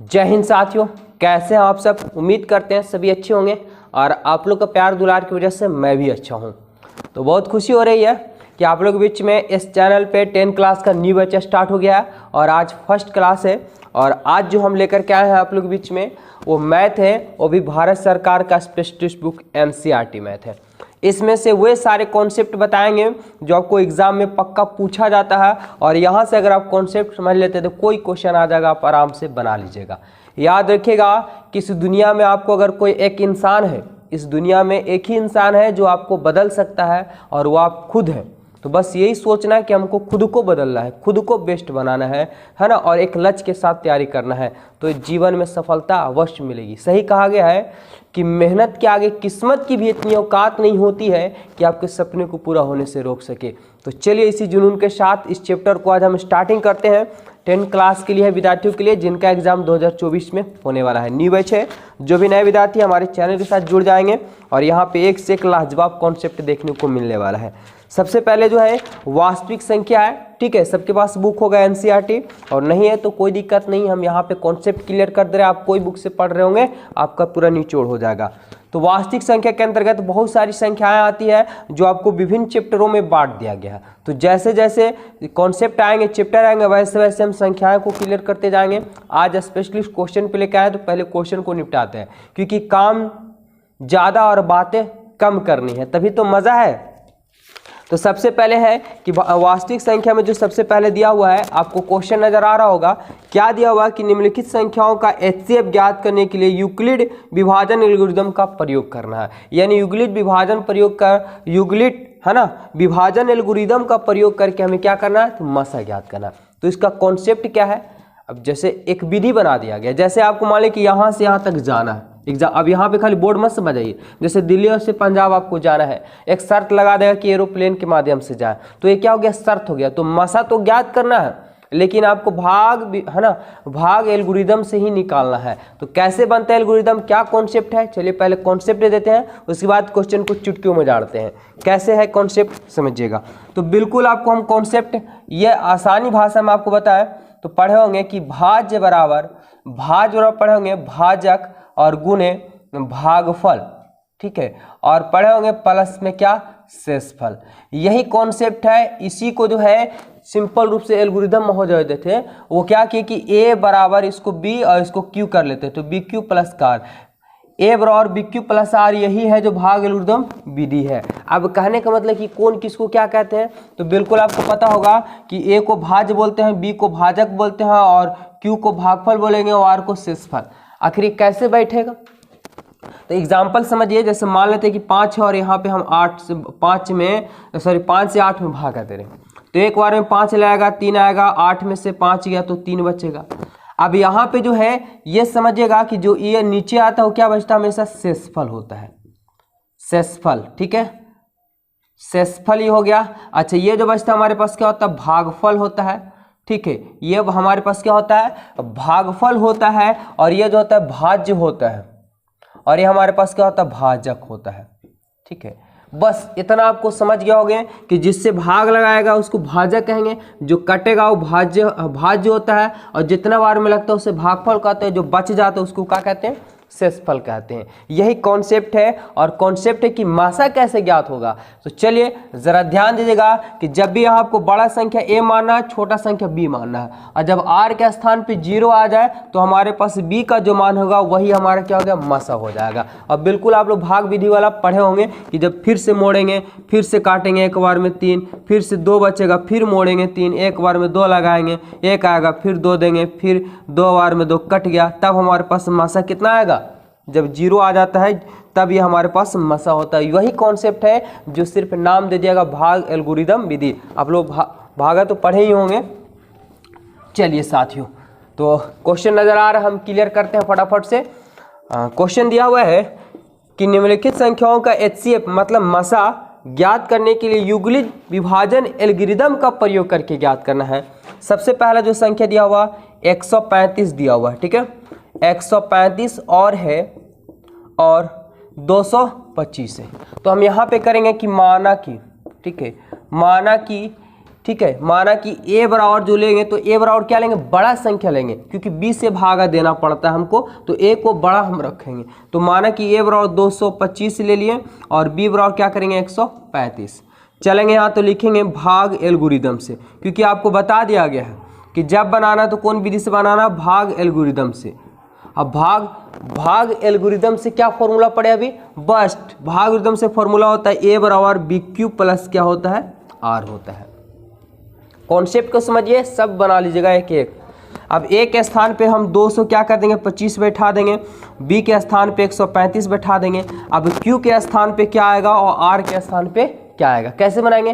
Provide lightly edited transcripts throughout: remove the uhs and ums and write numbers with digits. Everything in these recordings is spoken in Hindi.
जय हिंद साथियों, कैसे हैं आप सब। उम्मीद करते हैं सभी अच्छे होंगे और आप लोग का प्यार दुलार की वजह से मैं भी अच्छा हूं। तो बहुत खुशी हो रही है कि आप लोग के बीच में इस चैनल पे 10 क्लास का न्यू बैच स्टार्ट हो गया है और आज फर्स्ट क्लास है। और आज जो हम लेकर के आए हैं आप लोग के बीच में वो मैथ है, वो भी भारत सरकार का स्पेशलिस्ट बुक NCERT मैथ है। इसमें से वे सारे कॉन्सेप्ट बताएंगे जो आपको एग्जाम में पक्का पूछा जाता है और यहाँ से अगर आप कॉन्सेप्ट समझ लेते हैं तो कोई क्वेश्चन आ जाएगा, आप आराम से बना लीजिएगा। याद रखिएगा कि इस दुनिया में आपको अगर कोई एक इंसान है, इस दुनिया में एक ही इंसान है जो आपको बदल सकता है और वो आप खुद हैं। तो बस यही सोचना है कि हमको खुद को बदलना है, खुद को बेस्ट बनाना है ना, और एक लक्ष्य के साथ तैयारी करना है तो जीवन में सफलता अवश्य मिलेगी। सही कहा गया है कि मेहनत के आगे किस्मत की भी इतनी औकात नहीं होती है कि आपके सपने को पूरा होने से रोक सके। तो चलिए इसी जुनून के साथ इस चैप्टर को आज हम स्टार्टिंग करते हैं। 10 क्लास के लिए है, विद्यार्थियों के लिए जिनका एग्जाम 2024 में होने वाला है। न्यू बैच है, जो भी नए विद्यार्थी हमारे चैनल के साथ जुड़ जाएंगे और यहाँ पे एक से एक लाजवाब कॉन्सेप्ट देखने को मिलने वाला है। सबसे पहले जो है वास्तविक संख्या है, ठीक है। सबके पास बुक होगा NCERT और नहीं है तो कोई दिक्कत नहीं, हम यहाँ पे कॉन्सेप्ट क्लियर कर दे रहे हैं। आप कोई बुक से पढ़ रहे होंगे आपका पूरा निचोड़ हो जाएगा। तो वास्तविक संख्या के अंतर्गत बहुत सारी संख्याएं आती है जो आपको विभिन्न चैप्टरों में बांट दिया गया है। तो जैसे जैसे कॉन्सेप्ट आएंगे, चैप्टर आएंगे, वैसे वैसे हम संख्याओं को क्लियर करते जाएंगे। आज स्पेशलिस्ट क्वेश्चन पे लेकर आए तो पहले क्वेश्चन को निपटाते हैं, क्योंकि काम ज़्यादा और बातें कम करनी है, तभी तो मज़ा है। तो सबसे पहले है कि वास्तविक संख्या में जो सबसे पहले दिया हुआ है, आपको क्वेश्चन नजर आ रहा होगा। क्या दिया हुआ है कि निम्नलिखित संख्याओं का HCF ज्ञात करने के लिए यूक्लिड विभाजन एल्गोरिथम का प्रयोग करना है। यानी यूक्लिड विभाजन प्रयोग कर यूक्लिड है ना, विभाजन एल्गोरिथम का प्रयोग करके हमें क्या करना है, तो मसा ज्ञात करना है। तो इसका कॉन्सेप्ट क्या है, अब जैसे एक विधि बना दिया गया। जैसे आपको मान लें कि यहाँ से यहाँ तक जाना है एग्जाम, अब यहाँ पे खाली बोर्ड मत समझाइए। जैसे दिल्ली से पंजाब आपको जाना है, एक शर्त लगा देगा कि एरोप्लेन के माध्यम से जाए, तो ये क्या हो गया, शर्त हो गया। तो मसा तो ज्ञात करना है लेकिन आपको भाग भी है ना, भाग एल्गोरिथम से ही निकालना है। तो कैसे बनता है एल्गोरिथम, क्या कॉन्सेप्ट है, चलिए पहले कॉन्सेप्ट दे देते हैं, उसके बाद क्वेश्चन को चुटकियों में डालते हैं। कैसे है कॉन्सेप्ट समझिएगा। तो बिल्कुल आपको हम कॉन्सेप्ट ये आसानी भाषा में आपको बताएं तो पढ़े होंगे कि भाज्य बराबर पढ़े होंगे भाजक और गुणे भागफल, ठीक है। और पढ़े होंगे प्लस में क्या, शेषफल। यही कॉन्सेप्ट है। इसी को जो है सिंपल रूप से एल्गोरिथम महोदय देते थे, वो क्या किए कि A बराबर इसको B और इसको Q कर लेते, तो BQ प्लस R, A बराबर BQ प्लस R, यही है जो भाग एल्गोरिथम विधि है। अब कहने का मतलब कि कौन किसको क्या कहते हैं, तो बिल्कुल आपको पता होगा कि A को भाज्य बोलते हैं, B को भाजक बोलते हैं और Q को भागफल बोलेंगे और R को शेषफल। आखिर कैसे बैठेगा, तो एग्जाम्पल समझिए। जैसे मान लेते हैं कि 5 है और यहाँ पे हम 5 से 8 में भाग दे रहे हैं, तो एक बार में 5 लाएगा, 3 आएगा, 8 में से 5 गया तो 3 बचेगा। अब यहाँ पे जो है ये समझिएगा कि जो ये नीचे आता है वो क्या बचता है, हमेशा शेषफल होता है, शेषफल, ठीक है। शेषफल ही हो गया। अच्छा, ये जो बचता है हमारे पास क्या होता है, भागफल होता है, ठीक है। ये हमारे पास क्या होता है, भागफल होता है। और ये जो होता है भाज्य होता है और ये हमारे पास क्या होता है, भाजक होता है, ठीक है। बस इतना आपको समझ गया होगा कि जिससे भाग लगाएगा उसको भाजक कहेंगे, जो कटेगा वो भाज्य होता है और जितना बार में लगता है उसे भागफल कहते हैं, जो बच जाता है उसको क्या कहते हैं, शेषफल कहते हैं। यही कॉन्सेप्ट है। और कॉन्सेप्ट है कि मासा कैसे ज्ञात होगा। तो चलिए जरा ध्यान दीजिएगा कि जब भी आपको बड़ा संख्या A मानना है, छोटा संख्या B मानना है, और जब R के स्थान पे 0 आ जाए तो हमारे पास B का जो मान होगा वही हमारा क्या हो गया, मासा हो जाएगा। और बिल्कुल आप लोग भाग विधि वाला पढ़े होंगे कि जब फिर से मोड़ेंगे, फिर से काटेंगे, एक बार में 3, फिर से 2 बचेगा, फिर मोड़ेंगे 3, एक बार में 2 लगाएंगे, 1 आएगा, फिर 2 देंगे, फिर 2 बार में 2 कट गया, तब हमारे पास मासा कितना आएगा, जब 0 आ जाता है तब ये हमारे पास मसा होता है। वही कॉन्सेप्ट है जो सिर्फ नाम दे दिएगा भाग एल्गोरिथम विधि। आप लोग भागा तो पढ़े ही होंगे। चलिए साथियों, तो क्वेश्चन नजर आ रहा है, हम क्लियर करते हैं फटाफट से। क्वेश्चन दिया हुआ है कि निम्नलिखित संख्याओं का HCF मतलब मसा ज्ञात करने के लिए यूक्लिड विभाजन एल्गोरिथम का प्रयोग करके ज्ञात करना है। सबसे पहला जो संख्या दिया हुआ 135 दिया हुआ है, ठीक है। 135 और है और 225 है। तो हम यहाँ पे करेंगे कि माना की, ठीक है, माना कि ठीक है। माना कि a बराबर जो लेंगे तो a बराबर क्या लेंगे, बड़ा संख्या लेंगे, क्योंकि b से भागा देना पड़ता है हमको, तो a को बड़ा हम रखेंगे। तो माना कि a बराबर 225 ले लिए और b बराबर क्या करेंगे 135। चलेंगे यहाँ तो लिखेंगे भाग एल्गोरिदम से, क्योंकि आपको बता दिया गया है कि जब बनाना तो कौन विधि से बनाना, भाग एल्गोरिदम से। अब भाग एल्गोरिदम से क्या फॉर्मूला पड़े अभी, बस्ट भाग एल्गोरिदम से फॉर्मूला होता है a बराबर बी क्यू प्लस क्या होता है, r होता है। कॉन्सेप्ट को समझिए, सब बना लीजिएगा एक एक। अब a के स्थान पे हम 200 क्या कर देंगे 25 बैठा देंगे, b के स्थान पे 135 बैठा देंगे। अब q के स्थान पे क्या आएगा और r के स्थान पे क्या आएगा, कैसे बनाएंगे।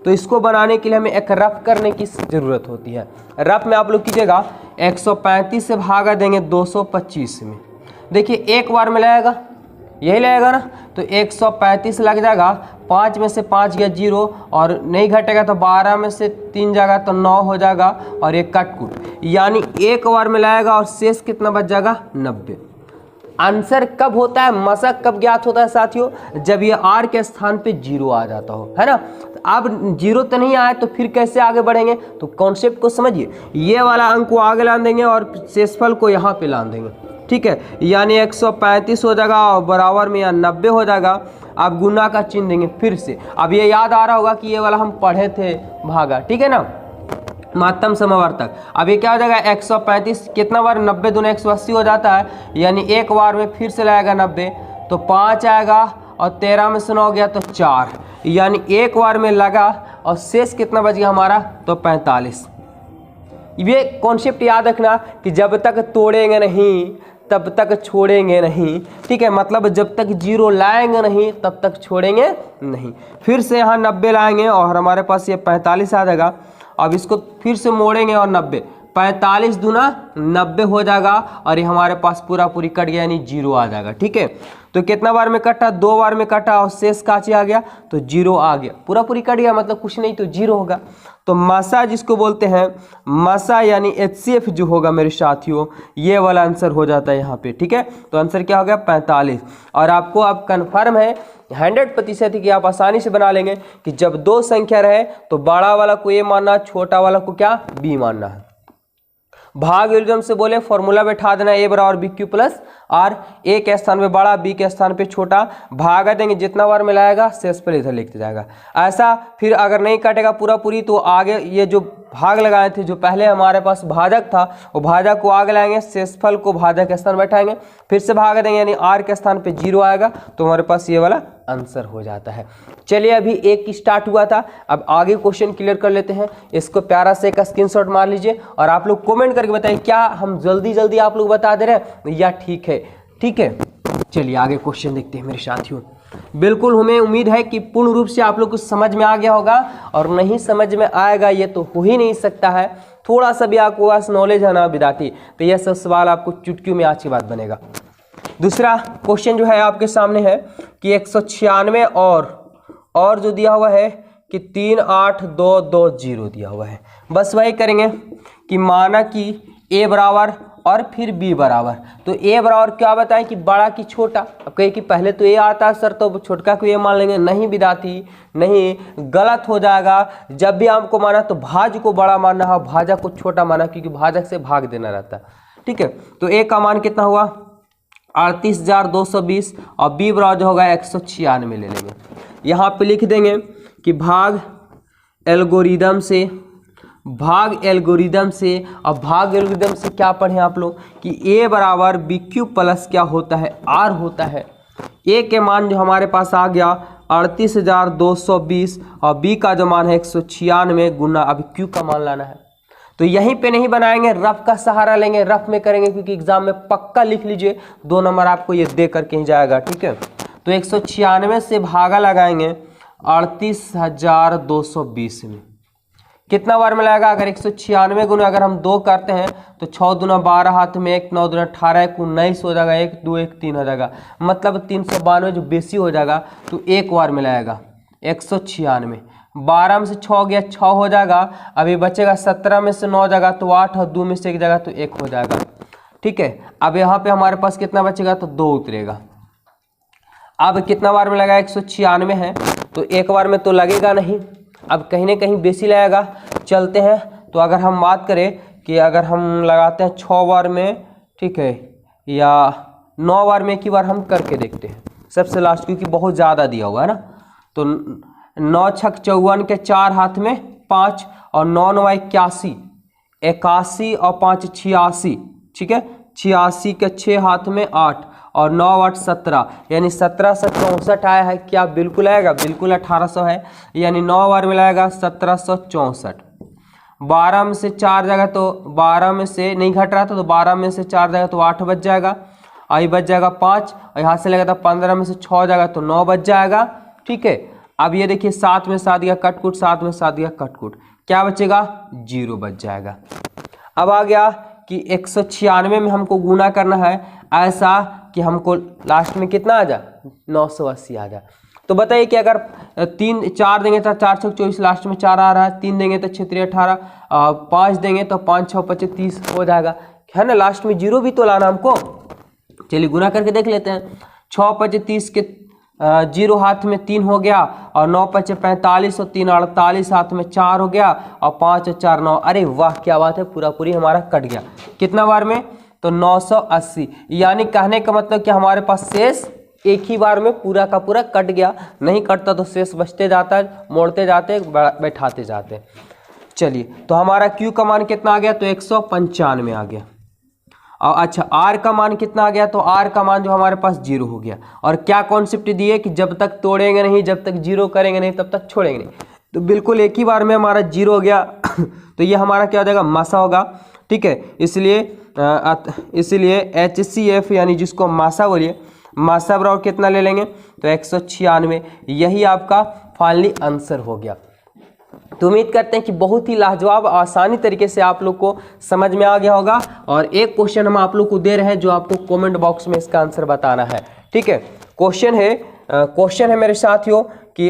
तो इसको बनाने के लिए हमें एक रफ करने की ज़रूरत होती है। रफ में आप लोग कीजिएगा 135 से भागा देंगे 225 में। देखिए एक बार में लगेगा, यही लगेगा ना, तो 135 लग जाएगा, 5 में से 5 गया 0 और नहीं घटेगा तो 12 में से 3 जाएगा तो 9 हो जाएगा और एक कटकुट, यानी एक बार में लगेगा और शेष कितना बच जाएगा 90। आंसर कब होता है, मशक कब ज्ञात होता है साथियों, जब ये r के स्थान पे 0 आ जाता हो, है ना। अब 0 तो नहीं आया तो फिर कैसे आगे बढ़ेंगे, तो कॉन्सेप्ट को समझिए। ये वाला अंक को आगे ला देंगे और शेषफल को यहाँ पे ला देंगे, ठीक है, यानी 135 हो जाएगा और बराबर में यहाँ 90 हो जाएगा। अब गुना का चिन्ह देंगे फिर से। अब ये याद आ रहा होगा कि ये वाला हम पढ़े थे भागा, ठीक है ना, महत्तम समवर्तक। अब ये क्या हो जाएगा 135 कितना बार 90 दूना 180 हो जाता है, यानी एक बार में फिर से लगेगा 90, तो 5 आएगा और 13 में से 9 गया तो 4, यानी एक बार में लगा और शेष कितना बच गया हमारा तो 45। ये कॉन्सेप्ट याद रखना कि जब तक तोड़ेंगे नहीं तब तक छोड़ेंगे नहीं, ठीक है, मतलब जब तक 0 लाएंगे नहीं तब तक छोड़ेंगे नहीं। फिर से यहाँ 90 लाएंगे और हमारे पास ये 45 आ जाएगा। अब इसको फिर से मोड़ेंगे और 90, 45 दूना 90 हो जाएगा और ये हमारे पास पूरा पूरी कट गया, यानी 0 आ जाएगा, ठीक है। तो कितना बार में कटा, 2 बार में कटा और शेष काचे आ गया तो 0 आ गया, पूरा पूरी कट गया, मतलब कुछ नहीं तो 0 होगा। तो मसा जिसको बोलते हैं, मसा यानी HCF जो होगा मेरे साथियों, ये वाला आंसर हो जाता है यहाँ पे, ठीक है। तो आंसर क्या हो गया 45। और आपको अब कन्फर्म है 100% कि आप आसानी से बना लेंगे कि जब दो संख्या रहे तो बड़ा वाला को A मानना, छोटा वाला को क्या B मानना है। भाग एल्गोरिथम से बोले फॉर्मूला बैठा देना a बराबर बी क्यू प्लस आर, ए के स्थान पे बड़ा बी के स्थान पे छोटा, भागा देंगे जितना बार मिलाएगा शेष पर इधर लिखते जाएगा। ऐसा फिर अगर नहीं कटेगा पूरा पूरी तो आगे ये जो भाग लगाए थे, जो पहले हमारे पास भाजक था वो भाजक को आगे लाएंगे, शेषफल को भाजक के स्थान बैठाएंगे, फिर से भाग देंगे, यानी आर के स्थान पे 0 आएगा तो हमारे पास ये वाला आंसर हो जाता है। चलिए अभी एक स्टार्ट हुआ था, अब आगे क्वेश्चन क्लियर कर लेते हैं। इसको प्यारा से एक स्क्रीनशॉट मार लीजिए और आप लोग कमेंट करके बताइए क्या हम जल्दी जल्दी आप लोग बता दे रहे हैं या ठीक है, ठीक है। चलिए आगे क्वेश्चन देखते हैं मेरे साथियों। बिल्कुल हमें उम्मीद है कि पूर्ण रूप से आप लोग को समझ में आ गया होगा, और नहीं समझ में आएगा ये तो हो ही नहीं सकता है। थोड़ा सा भी आपको पास नॉलेज है ना विद्यार्थी, तो यह सब सवाल आपको चुटकियों में आज के बाद बनेगा। दूसरा क्वेश्चन जो है आपके सामने है कि 196 और जो दिया हुआ है कि 38220 दिया हुआ है। बस वही करेंगे कि माना कि a बराबर और फिर b बराबर, तो a बराबर क्या बताएं कि बड़ा की छोटा। अब कहे कि पहले तो a आता है सर तो छोटका को a मान लेंगे, नहीं विद्यार्थी नहीं, गलत हो जाएगा। जब भी आपको माना तो भाज्य को बड़ा मानना है, भाजक को छोटा माना, क्योंकि भाजक से भाग देना रहता है, ठीक है। तो a का मान कितना हुआ 38,220 और b बराबर जो होगा 196 ले लेंगे। यहाँ पे लिख देंगे कि भाग एल्गोरिदम से, भाग एल्गोरिदम से। अब भाग एल्गोरिदम से क्या पढ़े आप लोग कि a बराबर बी क्यू प्लस क्या होता है r होता है। a के मान जो हमारे पास आ गया 38,220 और b का जो मान है 196 गुना, अब q का मान लाना है। तो यहीं पे नहीं बनाएंगे, रफ का सहारा लेंगे, रफ में करेंगे, क्योंकि एग्जाम में पक्का लिख लीजिए 2 नंबर आपको ये दे करके ही जाएगा, ठीक है। तो 196 से भागा लगाएंगे 38,220 में, कितना बार मिलाएगा अगर 196 गुना अगर हम 2 करते हैं तो 6 दूना 12 हाथ में 1, 9 दूना 18, 19 हो जाएगा, 1 2 1 3 हो जाएगा, मतलब 392 जो बेसी हो जाएगा। तो एक बार मिलाएगा 196, 12 में से 6 गया 6 हो जाएगा, अभी बचेगा 17 में से 9 जाएगा तो 8 और 2 में से 1 जाएगा तो 1 हो जाएगा, ठीक है। अब यहाँ पे हमारे पास कितना बचेगा तो 2 उतरेगा। अब कितना बार में लगा 196 है तो एक बार में तो लगेगा नहीं, अब कहीं ना कहीं बेसी लगेगा। चलते हैं, तो अगर हम बात करें कि अगर हम लगाते हैं 6 बार में, ठीक है, या 9 बार में एक ही बार हम करके देखते हैं सबसे लास्ट, क्योंकि बहुत ज़्यादा दिया हुआ है ना। तो 9 छक 54 के 4 हाथ में 5 और 9 9 81, 81 और 5 86, ठीक है, 86 के 6 हाथ में 8 और 9 8 17, यानी 1764 आया है। क्या बिल्कुल आएगा? बिल्कुल 1800 है, यानी 9 बार में लाएगा 1764। 12 में से 4 जाएगा तो 12 में से नहीं घट रहा था, तो 12 में से 4 जाएगा तो 8 बच जाएगा, आई बच जाएगा 5, और यहाँ से लगेगा 15 में से 6 जाएगा तो 9 बच जाएगा, ठीक है। अब ये देखिए 7 में 7 गया कटकुट, 7 में 7 गया कटकुट, क्या बचेगा? 0 बच जाएगा। अब आ गया कि 196 में हमको गुना करना है, ऐसा कि हमको लास्ट में कितना आ जाए? 980 आ जाए। तो बताइए कि अगर 3 4 देंगे तो 4 6 24, लास्ट में 4 आ रहा है, 3 देंगे तो 6 3 18, 5 देंगे तो 5 6 25 30 हो जाएगा, है ना। लास्ट में 0 भी तो लाना हमको। चलिए गुना करके देख लेते हैं। 6 5 30 के 0 हाथ में 3 हो गया, और 9 5 45 और 3 48, हाथ में 4 हो गया, और 5 और 4 9। अरे वाह, क्या बात है, पूरा पूरी हमारा कट गया। कितना बार में? तो 980। यानी कहने का मतलब कि हमारे पास शेष एक ही बार में पूरा का पूरा कट गया। नहीं कटता तो शेष बचते जाता है, मोड़ते जाते, बैठाते जाते। चलिए, तो हमारा Q का मान कितना आ गया? तो 195 आ गया। और अच्छा, R का मान कितना आ गया? तो R का मान जो हमारे पास 0 हो गया। और क्या कॉन्सेप्ट दिए कि जब तक तोड़ेंगे नहीं, जब तक 0 करेंगे नहीं, तब तक छोड़ेंगे नहीं। तो बिल्कुल एक ही बार में हमारा 0 हो गया। तो ये हमारा क्या हो जाएगा? मासा होगा, ठीक है। इसलिए HCF यानी जिसको मासा बोलिए, मासा बराबर कितना ले लेंगे? तो 196। यही आपका फाइनली आंसर हो गया। तो उम्मीद करते हैं कि बहुत ही लाजवाब आसानी तरीके से आप लोग को समझ में आ गया होगा। और एक क्वेश्चन हम आप लोग को दे रहे हैं, जो आपको कमेंट बॉक्स में इसका आंसर बताना है, ठीक है। क्वेश्चन है मेरे साथियों कि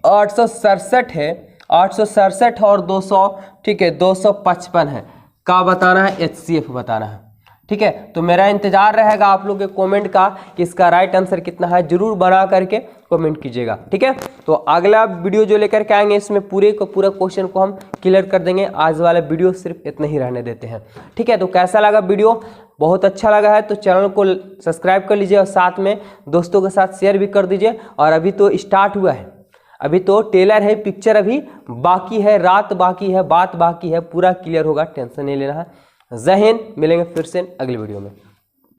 867 है, 867 और 200, ठीक है, 255 है, का बताना है, HCF बताना है, ठीक है। तो मेरा इंतजार रहेगा आप लोग के कमेंट का कि इसका राइट आंसर कितना है, जरूर बना करके कमेंट कीजिएगा, ठीक है। तो अगला वीडियो जो लेकर के आएंगे, इसमें पूरे को पूरा क्वेश्चन को हम क्लियर कर देंगे। आज वाला वीडियो सिर्फ इतना ही रहने देते हैं, ठीक है। तो कैसा लगा वीडियो? बहुत अच्छा लगा है तो चैनल को सब्सक्राइब कर लीजिए, और साथ में दोस्तों के साथ शेयर भी कर दीजिए। और अभी तो स्टार्ट हुआ है, अभी तो टेलर है, पिक्चर अभी बाकी है, रात बाकी है, बात बाकी है, पूरा क्लियर होगा, टेंशन नहीं लेना है। जय हिंद, मिलेंगे फिर से अगली वीडियो में।